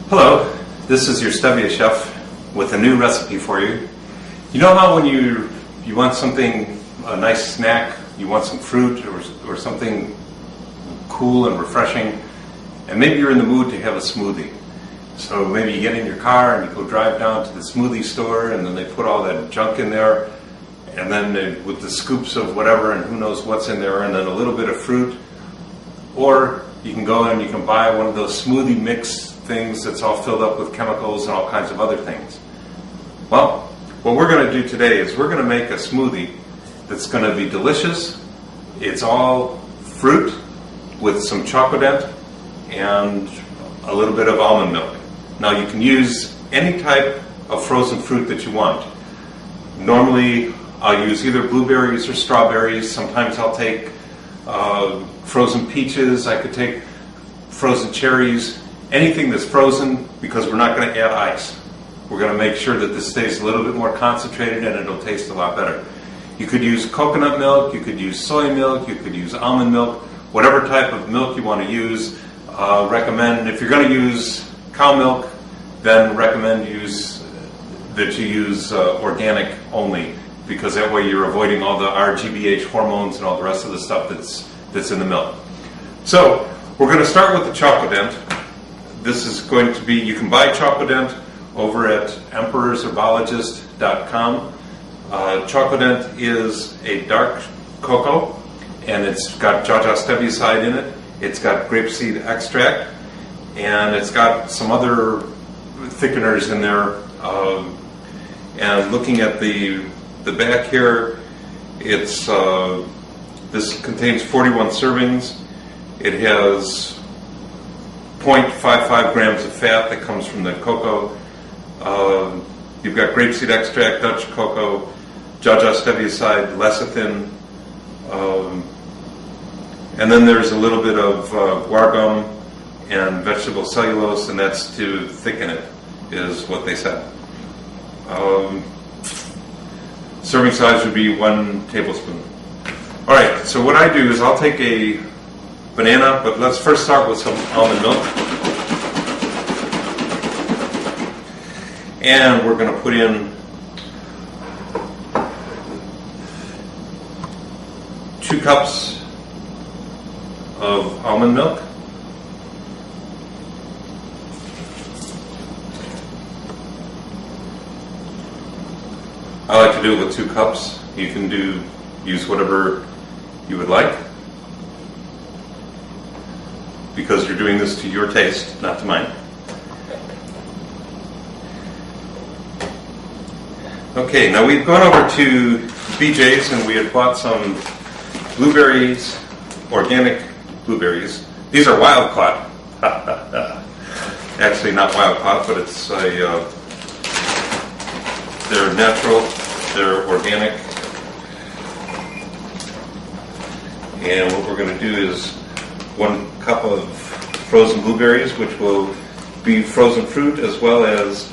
Hello, this is your Stevia chef with a new recipe for you. You know how when you want something, a nice snack, you want some fruit or something cool and refreshing, and maybe you're in the mood to have a smoothie. So maybe you get in your car and you go drive down to the smoothie store, and then they put all that junk in there, and then with the scoops of whatever and who knows what's in there, and then a little bit of fruit. Or you can go and you can buy one of those smoothie mix things that's all filled up with chemicals and all kinds of other things. Well, what we're going to do today is we're going to make a smoothie that's going to be delicious. It's all fruit with some Chocodant and a little bit of almond milk. Now you can use any type of frozen fruit that you want. Normally I'll use either blueberries or strawberries. Sometimes I'll take frozen peaches. I could take frozen cherries. Anything that's frozen, because we're not going to add ice. We're going to make sure that this stays a little bit more concentrated and it'll taste a lot better. You could use coconut milk, you could use soy milk, you could use almond milk, whatever type of milk you want to use. Recommend, if you're going to use cow milk, then recommend that you use organic only, because that way you're avoiding all the RGBH hormones and all the rest of the stuff that's in the milk. So we're going to start with the Chocodant. This is going to be, you can buy Chocodant over at emperorsherbologist.com. Chocodant is a dark cocoa, and it's got stevia in it. It's got grapeseed extract, and it's got some other thickeners in there. And looking at the back here, it's this contains 41 servings. It has 0.55 grams of fat that comes from the cocoa. You've got grapeseed extract, Dutch cocoa, stevia, lecithin, and then there's a little bit of guar gum and vegetable cellulose, and that's to thicken it, is what they said. Serving size would be 1 tablespoon. Alright, so what I do is I'll take a banana, but let's first start with some almond milk. And we're going to put in 2 cups of almond milk. I like to do it with 2 cups. You can use whatever you would like, because you're doing this to your taste, not to mine. Okay, now we've gone over to BJ's and we had bought some blueberries, organic blueberries. These are wild caught. Actually not wild caught, but it's they're natural, they're organic. And what we're going to do is 1 cup of frozen blueberries, which will be frozen fruit, as well as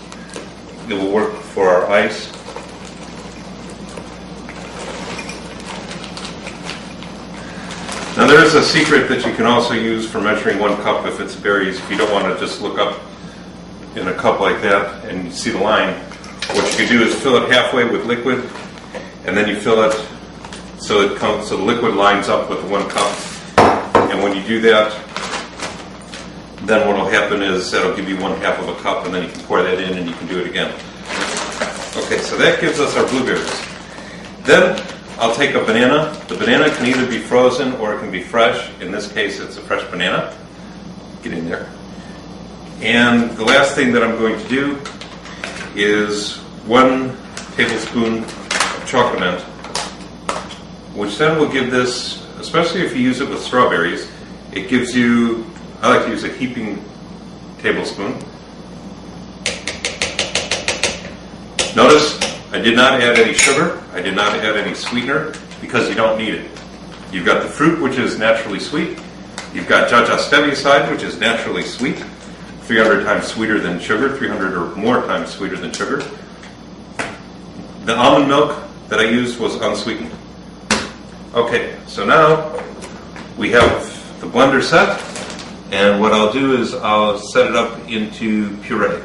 it will work for our ice. Now there is a secret that you can also use for measuring 1 cup if it's berries. If you don't want to just look up in a cup like that and you see the line, what you can do is fill it halfway with liquid, and then you fill it so the liquid lines up with the 1 cup. And when you do that, then what will happen is that'll give you 1/2 of a cup, and then you can pour that in and you can do it again. Okay, so that gives us our blueberries. Then I'll take a banana. The banana can either be frozen or it can be fresh. In this case, it's a fresh banana. Get in there. And the last thing that I'm going to do is 1 tablespoon of Chocodant, which then will give this, especially if you use it with strawberries, it gives you, I like to use a heaping tablespoon. Notice I did not add any sugar, I did not add any sweetener, because you don't need it. You've got the fruit, which is naturally sweet. You've got stevia, which is naturally sweet, 300 times sweeter than sugar, 300 or more times sweeter than sugar. The almond milk that I used was unsweetened. Okay, so now we have the blender set, And what I'll do is I'll set it up into puree.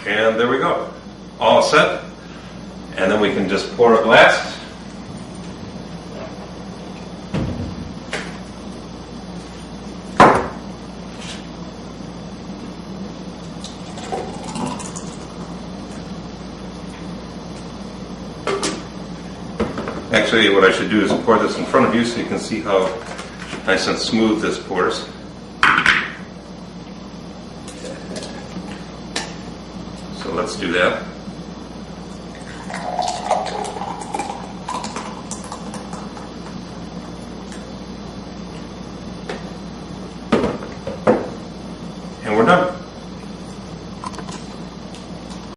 And there we go. All set. And then we can just pour a glass. Actually, what I should do is pour this in front of you so you can see how nice and smooth this pours. So let's do that. And we're done.